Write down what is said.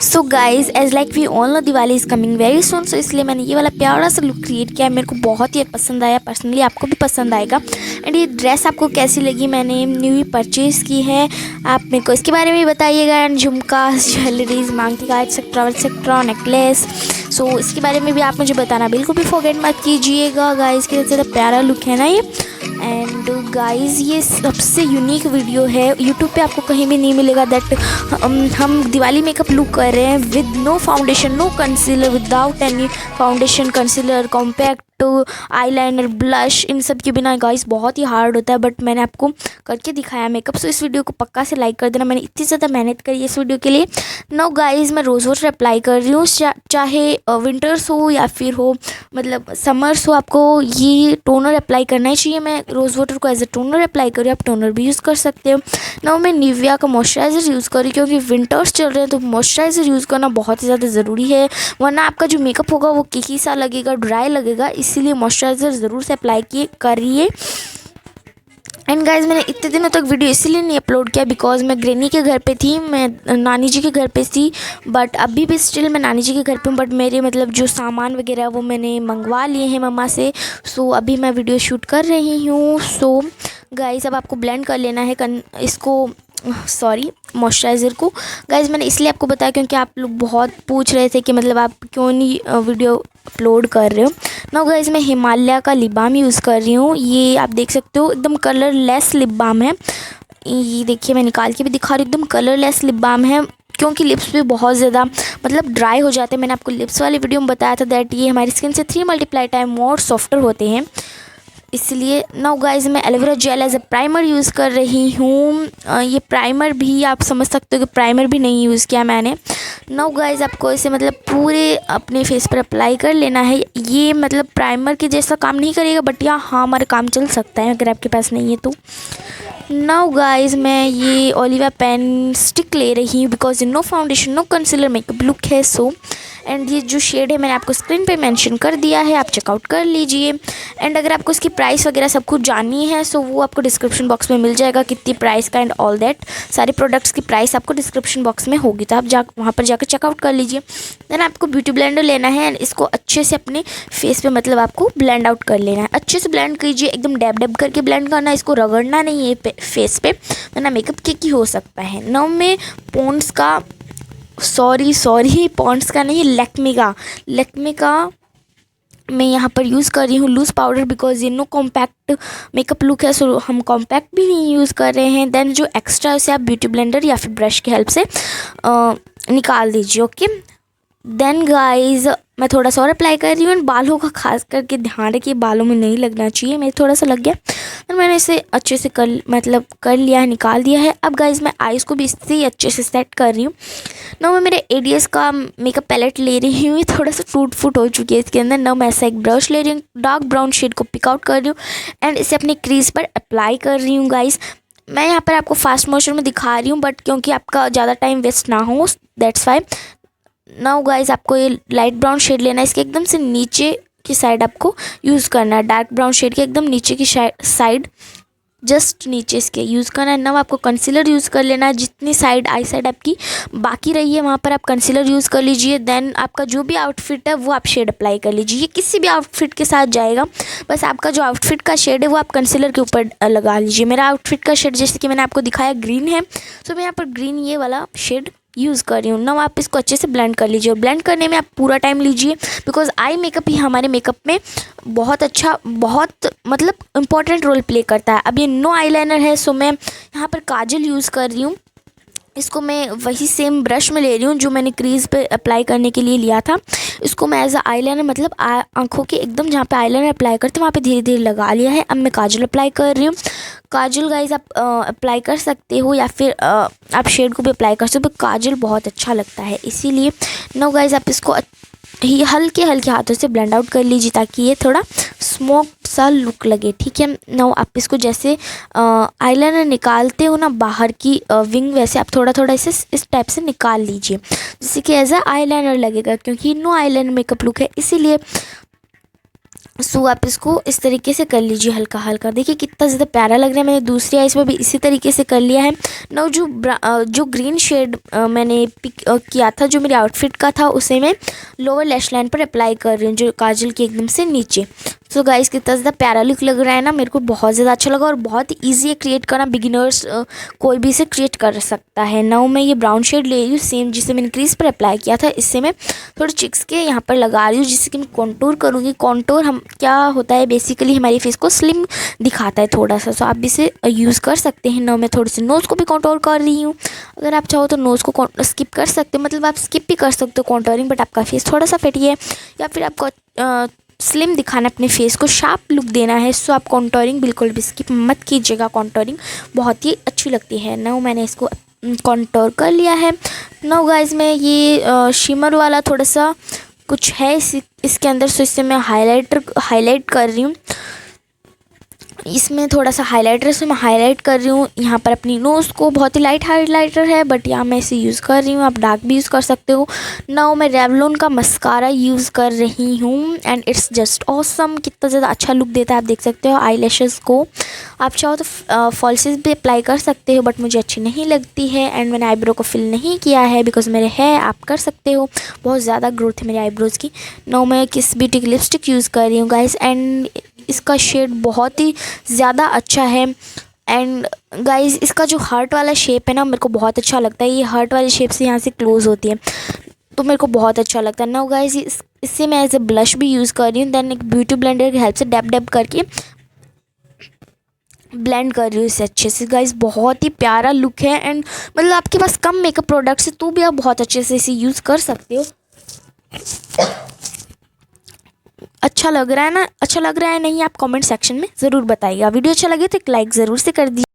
So guys as like we all know Diwali is coming very soon, so इसलिए मैंने ये वाला प्यारा सा लुक क्रिएट किया। मेरे को बहुत ही पसंद आया, पर्सनली आपको भी पसंद आएगा। एंड ये ड्रेस आपको कैसी लगी, मैंने न्यू परचेज़ की है, आप मेरे को इसके बारे में भी बताइएगा। एंड झुमका, ज्वेलरीज, मांग का एक्सेट्रा नेकलेस, सो इसके बारे में भी आप मुझे बताना बिल्कुल भी फॉरगेट मत कीजिएगा। गाइज कितना ज़्यादा प्यारा लुक है ना ये। एंड गाइज़ ये सबसे यूनिक वीडियो है, यूट्यूब पे आपको कहीं भी नहीं मिलेगा दैट हम दिवाली मेकअप लुक कर रहे हैं with no foundation, no concealer, without any foundation, concealer, compact, eyeliner, blush, इन सब के बिना। गाइस बहुत ही हार्ड होता है, बट मैंने आपको करके दिखाया मेकअप। सो इस वीडियो को पक्का से लाइक कर देना, मैंने इतनी ज़्यादा मेहनत करी है इस वीडियो के लिए। नाउ गाइस मैं रोज़ वाटर अप्लाई कर रही हूँ, चाहे विंटर्स हो या फिर हो मतलब समर्स हो, आपको ये टोनर अप्लाई करना ही चाहिए। मैं रोज़ वाटर को एज ए टोनर अप्लाई कर रही हूँ, आप टोनर भी यूज़ कर सकते हो। नाउ मैं निविया का मॉइस्चराइज़र यूज़ कर रही हूँ, क्योंकि विंटर्स चल रहे हैं तो मॉइस्चराइज़र यूज़ करना बहुत ही ज़्यादा ज़रूरी है, वरना आपका जो मेकअप होगा वो किकी सा लगेगा, ड्राई लगेगा। इसीलिए मॉइस्चराइज़र ज़रूर से अप्लाई करिए। एंड गाइज मैंने इतने दिनों तक वीडियो इसीलिए नहीं अपलोड किया बिकॉज मैं ग्रैनी के घर पे थी, मैं नानी जी के घर पे थी, बट अभी भी स्टिल मैं नानी जी के घर पे हूँ। बट मेरे मतलब जो सामान वगैरह वो मैंने मंगवा लिए हैं मम्मा से। सो अभी मैं वीडियो शूट कर रही हूँ। सो गाइज अब आपको ब्लेंड कर लेना है इसको, सॉरी, मॉइस्चराइज़र को। गाइज मैंने इसलिए आपको बताया क्योंकि आप लोग बहुत पूछ रहे थे कि मतलब आप क्यों नहीं वीडियो अपलोड कर रहे हो। नाउ गाइज मैं हिमालय का लिप बाम यूज़ कर रही हूँ, ये आप देख सकते हो एकदम कलरलेस लिप बाम है। ये देखिए मैं निकाल के भी दिखा रही हूँ, एकदम कलरलेस लिप बाम है, क्योंकि लिप्स भी बहुत ज़्यादा मतलब ड्राई हो जाते हैं। मैंने आपको लिप्स वाली वीडियो में बताया था दैट ये हमारी स्किन से 3 मल्टीप्लाई टाइम मोर सॉफ्टर होते हैं, इसलिए। नाउ गाइज मैं aloe vera gel as a primer use कर रही हूँ। ये प्राइमर भी आप समझ सकते हो कि प्राइमर भी नहीं यूज़ किया मैंने। नाउ गाइज आपको इसे मतलब पूरे अपने फेस पर अप्लाई कर लेना है। ये मतलब प्राइमर के जैसा काम नहीं करेगा, बट हाँ हमारा काम चल सकता है अगर आपके पास नहीं है तो। नाउ गाइज मैं ये ओलिवा पेन स्टिक ले रही हूँ because no foundation, no concealer makeup look है। सो एंड ये जो शेड है मैंने आपको स्क्रीन पे मेंशन कर दिया है, आप चेकआउट कर लीजिए। एंड अगर आपको इसकी प्राइस वगैरह सब कुछ जाननी है सो वो आपको डिस्क्रिप्शन बॉक्स में मिल जाएगा, कितनी प्राइस का एंड ऑल दैट। सारे प्रोडक्ट्स की प्राइस आपको डिस्क्रिप्शन बॉक्स में होगी, तो आप वहाँ पर जाकर चेकआउट कर लीजिए। देन आपको ब्यूटी ब्लेंडर लेना है एंड इसको अच्छे से अपने फेस पे मतलब आपको ब्लेंड आउट कर लेना है। अच्छे से ब्लेंड कीजिए, एकदम डैब डैब करके ब्लेंड करना है, इसको रगड़ना नहीं है फेस पे, वरना मेकअप किक हो सकता है। नाउ में पॉन्ड्स का पॉन्ड्स का नहीं, लैक्मे का मैं यहाँ पर यूज़ कर रही हूँ लूज़ पाउडर बिकॉज ये नो कॉम्पैक्ट मेकअप लुक है, सो हम कॉम्पैक्ट भी नहीं यूज़ कर रहे हैं। देन जो एक्स्ट्रा है उसे आप ब्यूटी ब्लेंडर या फिर ब्रश की हेल्प से निकाल दीजिए। ओके, देन गाइज मैं थोड़ा सा और अप्लाई कर रही हूँ। बालों का खास करके ध्यान रखिए, बालों में नहीं लगना चाहिए, मेरे थोड़ा सा लग गया, तो मैंने इसे अच्छे से कर लिया है, निकाल दिया है। अब गाइज मैं आईज़ को भी इससे ही अच्छे से सेट कर रही हूँ। ना मैं मेरे एडीएस का मेकअप पैलेट ले रही हूँ, ये थोड़ा सा टूट फूट हो चुकी है इसके अंदर। ना मैं ऐसा एक ब्रश ले रही हूँ, डार्क ब्राउन शेड को पिक आउट कर रही हूँ एंड इसे अपने क्रीज पर अप्लाई कर रही हूँ। गाइज मैं यहाँ पर आपको फास्ट मोशन में दिखा रही हूँ, बट क्योंकि आपका ज़्यादा टाइम वेस्ट ना हो दैट्स वाई। नाउ गाइज आपको ये लाइट ब्राउन शेड लेना है, इसके एकदम से नीचे की साइड आपको यूज़ करना है, डार्क ब्राउन शेड के एकदम नीचे की साइड, जस्ट नीचे इसके यूज़ करना है। नाउ आपको कंसीलर यूज़ कर लेना है, जितनी साइड आई साइड आपकी बाकी रही है वहाँ पर आप कंसीलर यूज़ कर लीजिए। देन आपका जो भी आउटफिट है वो आप शेड अप्लाई कर लीजिए, ये किसी भी आउटफिट के साथ जाएगा, बस आपका जो आउटफिट का शेड है वो आप कंसीलर के ऊपर लगा लीजिए। मेरा आउटफिट का शेड जैसे कि मैंने आपको दिखाया ग्रीन है, सो मैं यहाँ पर ग्रीन ये वाला शेड यूज़ कर रही हूँ। ना आप इसको अच्छे से ब्लेंड कर लीजिए, और ब्लेंड करने में आप पूरा टाइम लीजिए बिकॉज आई मेकअप ही हमारे मेकअप में बहुत मतलब इम्पॉर्टेंट रोल प्ले करता है। अब ये नो आईलाइनर है, सो मैं यहाँ पर काजल यूज़ कर रही हूँ। इसको मैं वही सेम ब्रश में ले रही हूँ जो मैंने क्रीज पे अप्लाई करने के लिए लिया था। इसको मैं एज अ आईलाइनर मतलब आँखों के एकदम जहाँ पे आईलाइनर अप्लाई करते हैं वहाँ पे धीरे धीरे लगा लिया है। अब मैं काजल अप्लाई कर रही हूँ। काजल गाइज आप अप्लाई कर सकते हो या फिर आप शेड को भी अप्लाई कर सकते हो, काजल बहुत अच्छा लगता है इसीलिए। नो गाइज आप इसको ही हल्के हाथों से ब्लेंड आउट कर लीजिए ताकि ये थोड़ा स्मोक सा लुक लगे, ठीक है। नाउ आप इसको जैसे आईलाइनर निकालते हो ना बाहर की विंग, वैसे आप थोड़ा थोड़ा इसे इस टाइप से निकाल लीजिए जिससे कि एज अ आईलाइनर लगेगा, क्योंकि नो आईलाइनर मेकअप लुक है इसीलिए। सो आप इसको इस तरीके से कर लीजिए हल्का हल्का। देखिए कितना ज़्यादा प्यारा लग रहा है। मैंने दूसरी आइज़ में भी इसी तरीके से कर लिया है। ना जो ग्रीन शेड मैंने पिक किया था, जो मेरी आउटफिट का था, उसे मैं लोअर लैश लाइन पर अप्लाई कर रही हूँ, जो काजल के एकदम से नीचे। सो गाइस कितना ज़्यादा प्यारा लुक लग रहा है ना, मेरे को बहुत ज़्यादा अच्छा लगा और बहुत ईजी है क्रिएट करना। बिगिनर्स कोई भी इसे क्रिएट कर सकता है। नाउ मैं ये ब्राउन शेड ले रही हूँ, सेम जिसे मैंने क्रीज पर अप्लाई किया था, इससे मैं थोड़े चिक्स के यहाँ पर लगा रही हूँ, जिससे कि मैं कॉन्टूर करूँगी। कॉन्टूर हम क्या होता है, बेसिकली हमारी फेस को स्लिम दिखाता है थोड़ा सा, सो आप भी इसे यूज़ कर सकते हैं। नाउ मैं थोड़ी सी नोज़ को भी कॉन्टूर कर रही हूँ। अगर आप चाहो तो नोज़ को स्किप कर सकते हो, मतलब आप स्किप भी कर सकते हो कॉन्टूरिंग, बट आपका फेस थोड़ा सा फैटी है या फिर आपको स्लिम दिखाना, अपने फेस को शार्प लुक देना है, सो आप कॉन्टूरिंग बिल्कुल भी स्किप मत कीजिएगा। कॉन्टूरिंग बहुत ही अच्छी लगती है। नाउ मैंने इसको कॉन्टूर कर लिया है। नाउ गाइस मैं ये शिमर वाला थोड़ा सा कुछ है इसके अंदर, सो इससे मैं हाईलाइट कर रही हूँ। इसमें थोड़ा सा हाइलाइटर से मैं हाईलाइट कर रही हूँ यहाँ पर अपनी नोज़ को। बहुत ही लाइट हाइलाइटर है, बट यहाँ मैं इसे यूज़ कर रही हूँ, आप डार्क भी यूज़ कर सकते हो। नाउ मैं रेवलॉन का मस्कारा यूज़ कर रही हूँ एंड इट्स जस्ट ऑसम। कितना ज़्यादा अच्छा लुक देता है, आप देख सकते हो। आई लैशेज़ को आप चाहो तो फॉल्सेस भी अप्लाई कर सकते हो, बट मुझे अच्छी नहीं लगती है। एंड मैंने आईब्रो को फिल नहीं किया है बिकॉज मेरे है, आप कर सकते हो। बहुत ज़्यादा ग्रोथ है मेरे आईब्रोज़ की। नाउ मैं किस ब्यूटी की लिपस्टिक यूज़ कर रही हूँ गाइस, एंड इसका शेड बहुत ही ज़्यादा अच्छा है। एंड गाइस इसका जो हार्ट वाला शेप है ना, मेरे को बहुत अच्छा लगता है। ये हार्ट वाले शेप से यहाँ से क्लोज होती है, तो मेरे को बहुत अच्छा लगता है। नाउ गाइस इससे मैं एज ए ब्लश भी यूज़ कर रही हूँ। देन एक ब्यूटी ब्लेंडर की हेल्प से डैब डैब करके ब्लेंड कर रही हूँ इसे अच्छे से। गाइस बहुत ही प्यारा लुक है, एंड मतलब आपके पास कम मेकअप प्रोडक्ट्स है तो भी आप बहुत अच्छे से इसे यूज़ कर सकते हो। अच्छा लग रहा है ना, अच्छा लग रहा है नहीं, आप कमेंट सेक्शन में ज़रूर बताइएगा। वीडियो अच्छा लगे तो एक लाइक ज़रूर से कर दीजिए।